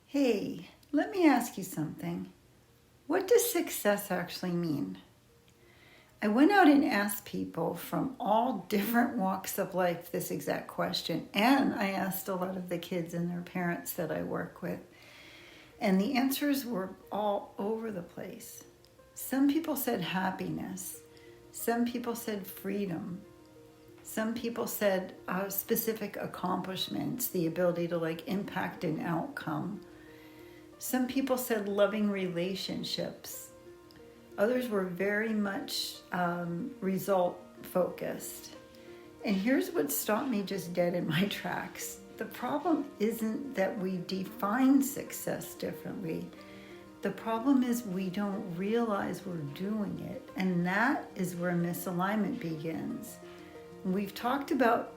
Hey, let me ask you something. What does success actually mean? I went out and asked people from all different walks of life this exact question, and I asked a lot of the kids and their parents that I work with, and the answers were all over the place. Some people said happiness, some people said freedom, some people said specific accomplishments, the ability to impact an outcome. Some people said loving relationships. Others were very much result focused. And here's what stopped me just dead in my tracks. The problem isn't that we define success differently. The problem is we don't realize we're doing it. And that is where misalignment begins. We've talked about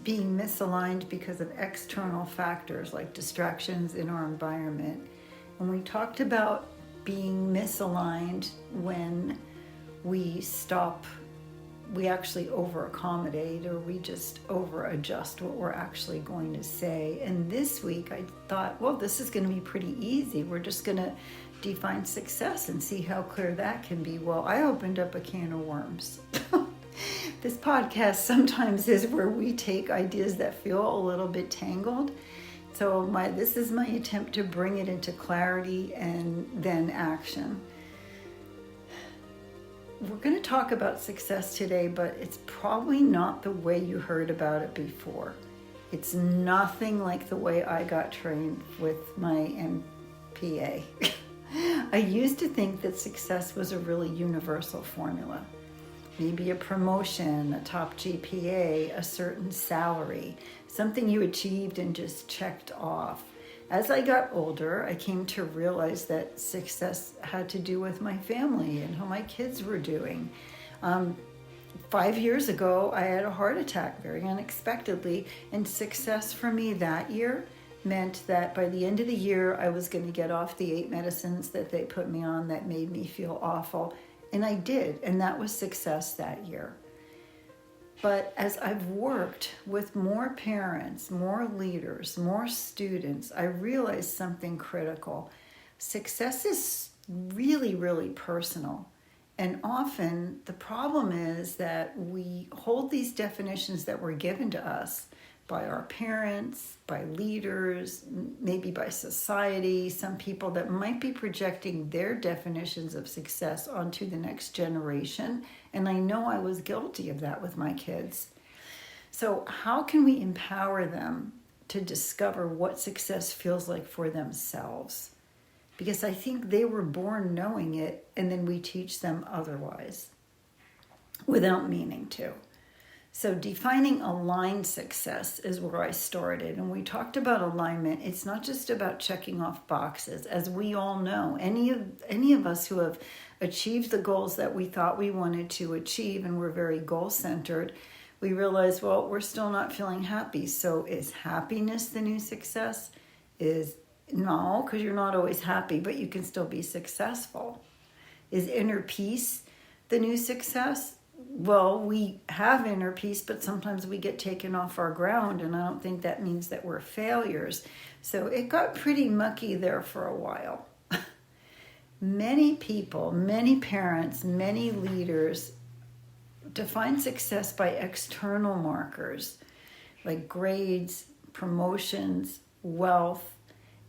being misaligned because of external factors like distractions in our environment. And we talked about being misaligned when we actually over accommodate, or we just over adjust what we're actually going to say. And this week I thought, well, this is going to be pretty easy. We're just going to define success and see how clear that can be. Well, I opened up a can of worms. This podcast sometimes is where we take ideas that feel a little bit tangled. So this is my attempt to bring it into clarity and then action. We're going to talk about success today, but it's probably not the way you heard about it before. It's nothing like the way I got trained with my MPA. I used to think that success was a really universal formula. Maybe a promotion, a top GPA, a certain salary, something you achieved and just checked off. As I got older, I came to realize that success had to do with my family and how my kids were doing. 5 years ago, I had a heart attack very unexpectedly, and success for me that year meant that by the end of the year, I was going to get off the 8 medicines that they put me on that made me feel awful. And I did, and that was success that year. But as I've worked with more parents, more leaders, more students, I realized something critical. Success is really, really personal. And often the problem is that we hold these definitions that were given to us by our parents, by leaders, maybe by society, some people that might be projecting their definitions of success onto the next generation. And I know I was guilty of that with my kids. So how can we empower them to discover what success feels like for themselves? Because I think they were born knowing it, and then we teach them otherwise without meaning to. So defining aligned success is where I started. And we talked about alignment. It's not just about checking off boxes. As we all know, any of us who have achieved the goals that we thought we wanted to achieve and we're very goal-centered, we realize, well, we're still not feeling happy. So is happiness the new success? No, because you're not always happy, but you can still be successful. Is inner peace the new success? Well, we have inner peace, but sometimes we get taken off our ground, and I don't think that means that we're failures. So it got pretty mucky there for a while. Many people, many parents, many leaders define success by external markers like grades, promotions, wealth,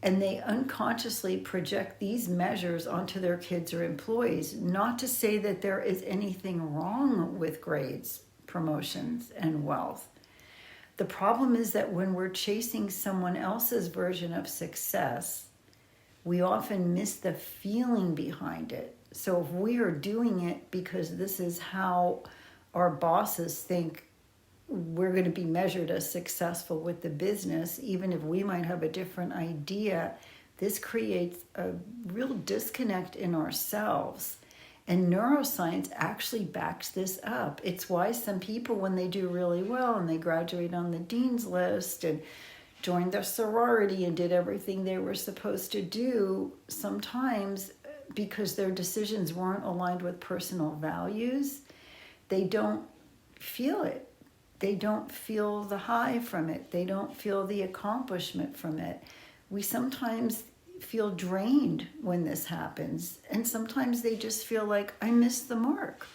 and they unconsciously project these measures onto their kids or employees. Not to say that there is anything wrong with grades, promotions, and wealth. The problem is that when we're chasing someone else's version of success, we often miss the feeling behind it. So if we are doing it because this is how our bosses think we're going to be measured as successful with the business, even if we might have a different idea, this creates a real disconnect in ourselves. And neuroscience actually backs this up. It's why some people, when they do really well and they graduate on the dean's list and joined their sorority and did everything they were supposed to do, sometimes because their decisions weren't aligned with personal values, they don't feel it. They don't feel the high from it. They don't feel the accomplishment from it. We sometimes feel drained when this happens. And sometimes they just feel like, I missed the mark.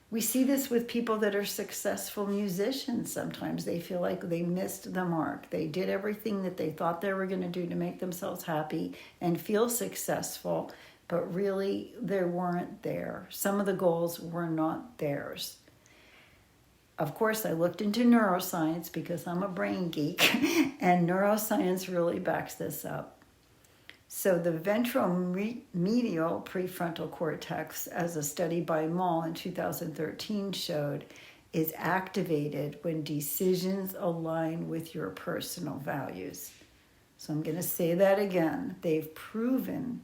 We see this with people that are successful musicians. Sometimes they feel like they missed the mark. They did everything that they thought they were going to do to make themselves happy and feel successful, but really they weren't there. Some of the goals were not theirs. Of course, I looked into neuroscience because I'm a brain geek, and neuroscience really backs this up. So the ventromedial prefrontal cortex, as a study by Moll in 2013 showed, is activated when decisions align with your personal values. So I'm going to say that again. They've proven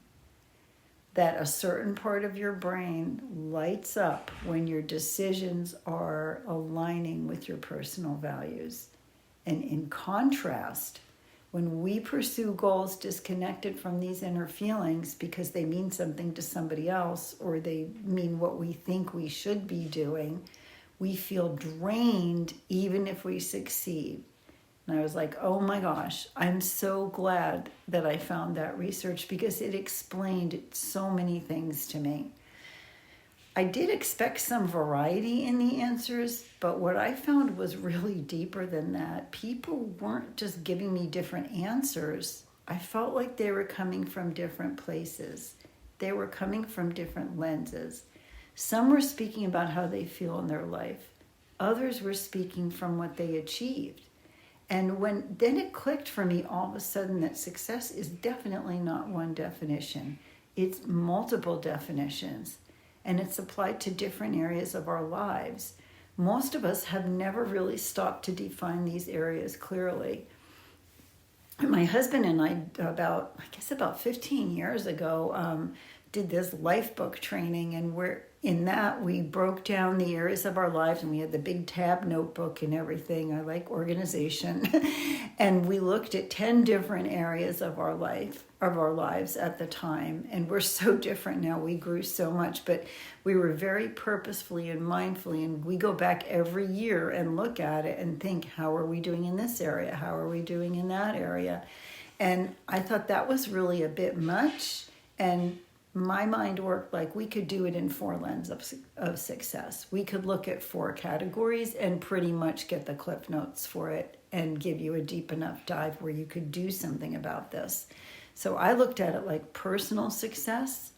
that a certain part of your brain lights up when your decisions are aligning with your personal values. And in contrast, when we pursue goals disconnected from these inner feelings because they mean something to somebody else or they mean what we think we should be doing, we feel drained even if we succeed. And I was like, oh my gosh, I'm so glad that I found that research because it explained so many things to me. I did expect some variety in the answers, but what I found was really deeper than that. People weren't just giving me different answers. I felt like they were coming from different places. They were coming from different lenses. Some were speaking about how they feel in their life. Others were speaking from what they achieved. And then it clicked for me all of a sudden that success is definitely not one definition. It's multiple definitions. And it's applied to different areas of our lives. Most of us have never really stopped to define these areas clearly. My husband and I, about 15 years ago, did this life book training, and we broke down the areas of our lives, and we had the big tab notebook and everything. I like organization. And we looked at 10 different areas of our lives at the time. And we're so different now. We grew so much, but we were very purposefully and mindfully. And we go back every year and look at it and think, how are we doing in this area? How are we doing in that area? And I thought that was really a bit much. And my mind worked like we could do it in 4 lenses of success. We could look at 4 categories and pretty much get the cliff notes for it and give you a deep enough dive where you could do something about this. So I looked at it like personal success,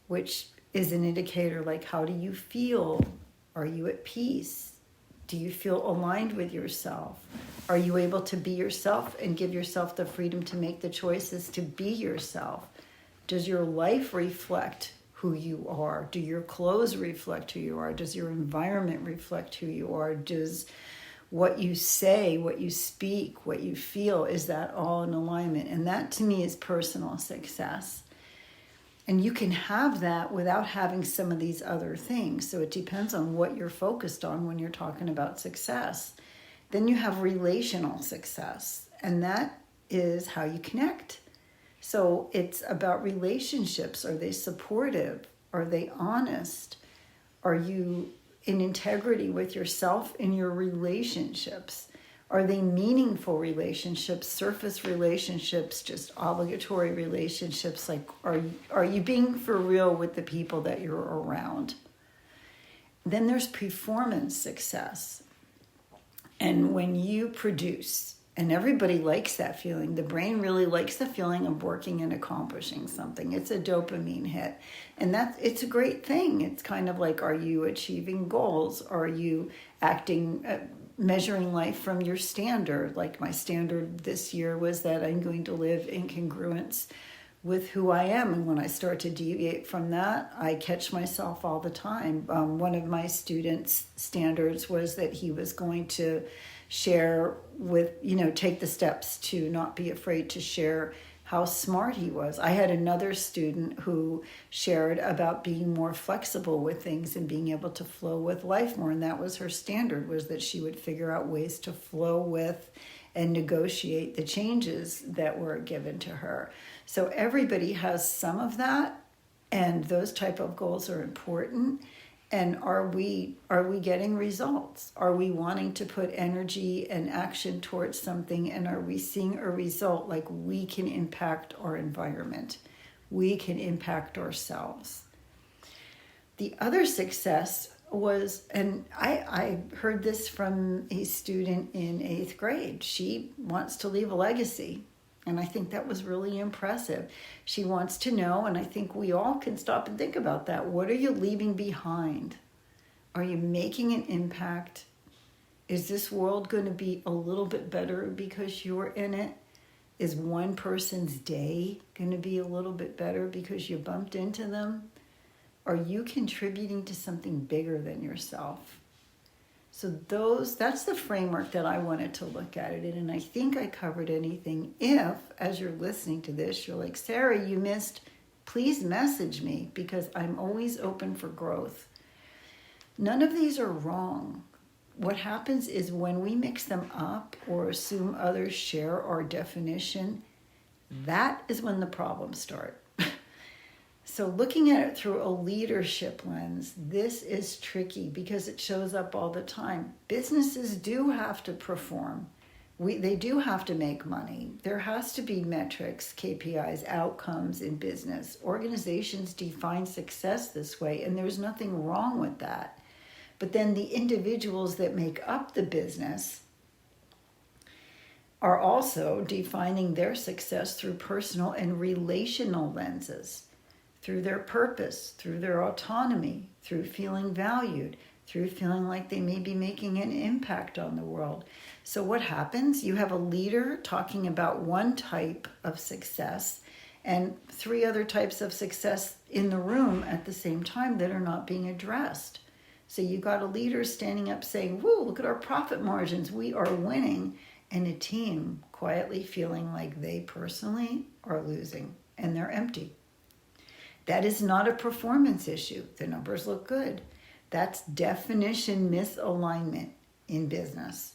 which is an indicator like, how do you feel? Are you at peace? Do you feel aligned with yourself? Are you able to be yourself and give yourself the freedom to make the choices to be yourself? Does your life reflect who you are? Do your clothes reflect who you are? Does your environment reflect who you are? Does what you say, what you speak, what you feel, is that all in alignment? And that to me is personal success. And you can have that without having some of these other things. So it depends on what you're focused on when you're talking about success. Then you have relational success, and that is how you connect. So it's about relationships. Are they supportive? Are they honest? Are you in integrity with yourself in your relationships? Are they meaningful relationships, surface relationships, just obligatory relationships? Like, are you being for real with the people that you're around? Then there's performance success. And when you produce, and everybody likes that feeling. The brain really likes the feeling of working and accomplishing something. It's a dopamine hit. And it's a great thing. It's kind of like, are you achieving goals? Are you measuring life from your standard? Like my standard this year was that I'm going to live in congruence with who I am. And when I start to deviate from that, I catch myself all the time. One of my students' standards was that he was going to share take the steps to not be afraid to share how smart he was. I had another student who shared about being more flexible with things and being able to flow with life more. And that was her standard, was that she would figure out ways to flow with and negotiate the changes that were given to her. So everybody has some of that, and those type of goals are important. And are we getting results? Are we wanting to put energy and action towards something, and are we seeing a result? Like, we can impact our environment, we can impact ourselves. The other success was, and I heard this from a student in 8th grade. She wants to leave a legacy. And I think that was really impressive. She wants to know, and I think we all can stop and think about that. What are you leaving behind? Are you making an impact? Is this world going to be a little bit better because you're in it? Is one person's day going to be a little bit better because you bumped into them? Are you contributing to something bigger than yourself? So that's the framework that I wanted to look at it in, and I think I covered anything. If, as you're listening to this, you're like, Sarah, you missed, please message me, because I'm always open for growth. None of these are wrong. What happens is when we mix them up or assume others share our definition, that is when the problems start. So looking at it through a leadership lens, this is tricky because it shows up all the time. Businesses do have to perform. They do have to make money. There has to be metrics, KPIs, outcomes in business. Organizations define success this way, and there's nothing wrong with that. But then the individuals that make up the business are also defining their success through personal and relational lenses, through their purpose, through their autonomy, through feeling valued, through feeling like they may be making an impact on the world. So what happens? You have a leader talking about one type of success and 3 other types of success in the room at the same time that are not being addressed. So you got a leader standing up saying, whoa, look at our profit margins, we are winning, and a team quietly feeling like they personally are losing and they're empty. That is not a performance issue. The numbers look good. That's definition misalignment in business.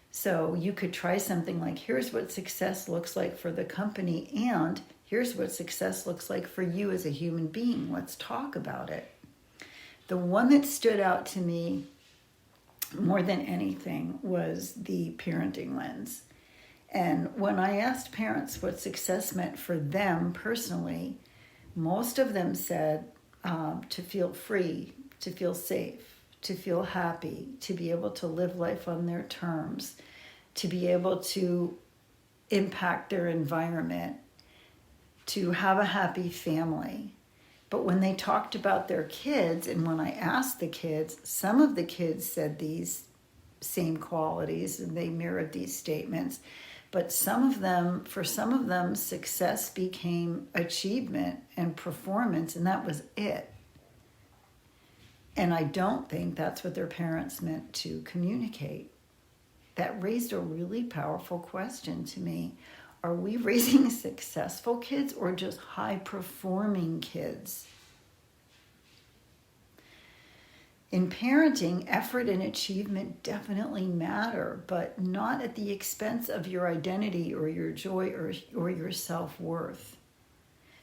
So you could try something like, here's what success looks like for the company, and here's what success looks like for you as a human being. Let's talk about it. The one that stood out to me more than anything was the parenting lens. And when I asked parents what success meant for them personally, most of them said to feel free, to feel safe, to feel happy, to be able to live life on their terms, to be able to impact their environment, to have a happy family. But when they talked about their kids, and when I asked the kids, some of the kids said these same qualities and they mirrored these statements. But for some of them, success became achievement and performance, and that was it. And I don't think that's what their parents meant to communicate. That raised a really powerful question to me. Are we raising successful kids or just high-performing kids? In parenting, effort and achievement definitely matter, but not at the expense of your identity or your joy or your self-worth.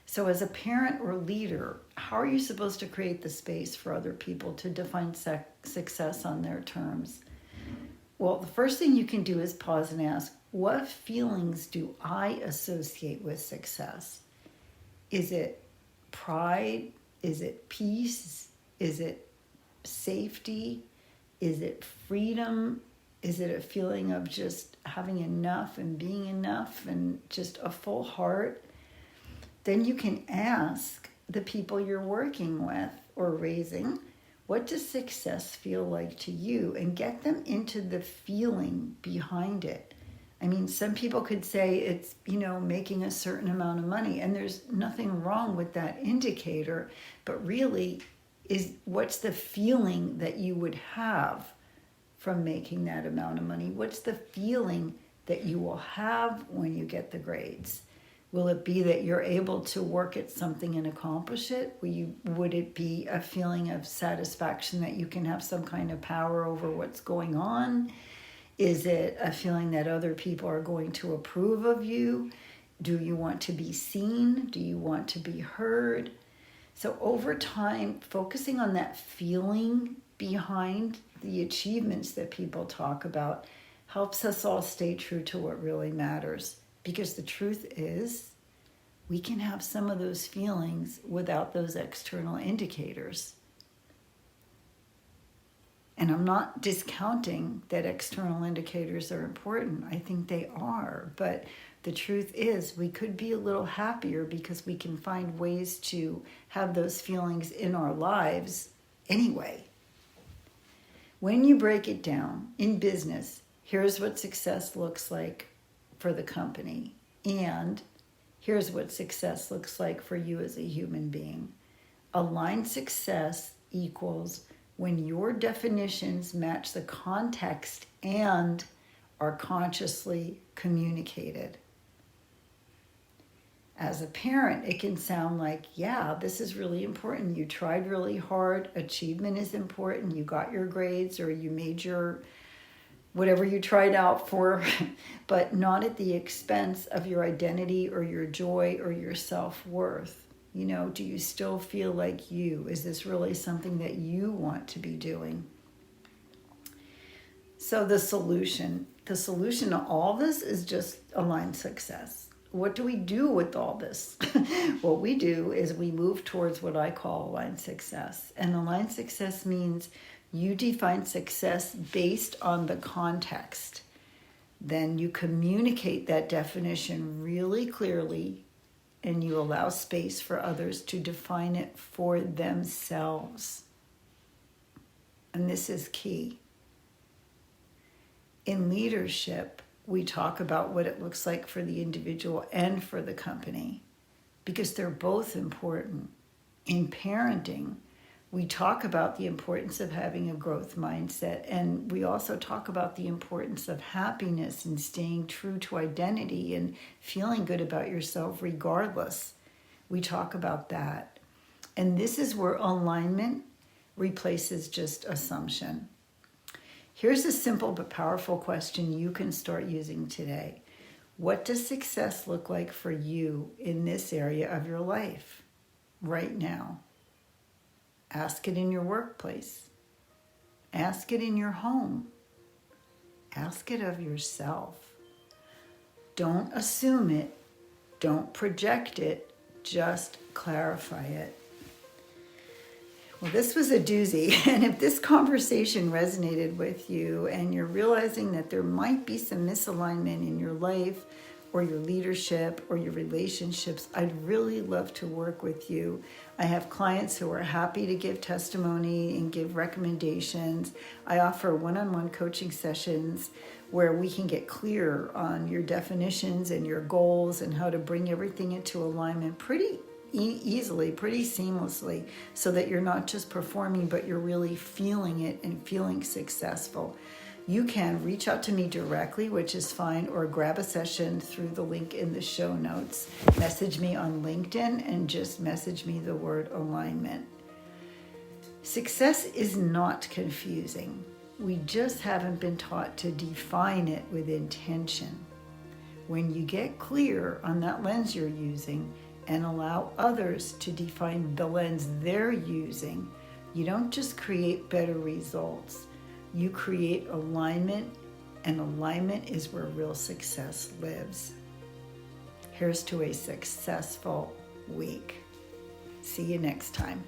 So as a parent or leader, how are you supposed to create the space for other people to define success on their terms? Well, the first thing you can do is pause and ask, what feelings do I associate with success? Is it pride? Is it peace? Is it safety? Is it freedom? Is it a feeling of just having enough and being enough and just a full heart? Then you can ask the people you're working with or raising, what does success feel like to you? And get them into the feeling behind it. I mean, some people could say it's, making a certain amount of money, and there's nothing wrong with that indicator, but really, what's the feeling that you would have from making that amount of money? What's the feeling that you will have when you get the grades? Will it be that you're able to work at something and accomplish it? Would it be a feeling of satisfaction that you can have some kind of power over what's going on? Is it a feeling that other people are going to approve of you? Do you want to be seen? Do you want to be heard? So over time, focusing on that feeling behind the achievements that people talk about helps us all stay true to what really matters. Because the truth is, we can have some of those feelings without those external indicators. And I'm not discounting that external indicators are important. I think they are. But the truth is, we could be a little happier because we can find ways to have those feelings in our lives anyway. When you break it down in business, here's what success looks like for the company. And here's what success looks like for you as a human being. Aligned success equals when your definitions match the context and are consciously communicated. As a parent, it can sound like, yeah, this is really important. You tried really hard. Achievement is important. You got your grades or you made your whatever you tried out for, but not at the expense of your identity or your joy or your self-worth. You know, do you still feel like you? Is this really something that you want to be doing? So the solution to all this is just aligned success. What do we do with all this? What we do is we move towards what I call aligned success. And aligned success means you define success based on the context. Then you communicate that definition really clearly and you allow space for others to define it for themselves. And this is key. In leadership, we talk about what it looks like for the individual and for the company because they're both important. In parenting, we talk about the importance of having a growth mindset, and we also talk about the importance of happiness and staying true to identity and feeling good about yourself regardless. We talk about that. And this is where alignment replaces just assumption. Here's a simple but powerful question you can start using today. What does success look like for you in this area of your life right now? Ask it in your workplace. Ask it in your home. Ask it of yourself. Don't assume it. Don't project it. Just clarify it. Well, this was a doozy. And if this conversation resonated with you and you're realizing that there might be some misalignment in your life or your leadership or your relationships, I'd really love to work with you. I have clients who are happy to give testimony and give recommendations. I offer one-on-one coaching sessions where we can get clear on your definitions and your goals and how to bring everything into alignment pretty easily, pretty seamlessly, so that you're not just performing, but you're really feeling it and feeling successful. You can reach out to me directly, which is fine, or grab a session through the link in the show notes. Message me on LinkedIn and just message me the word alignment. Success is not confusing. We just haven't been taught to define it with intention. When you get clear on that lens you're using and allow others to define the lens they're using, you don't just create better results. You create alignment, and alignment is where real success lives. Here's to a successful week. See you next time.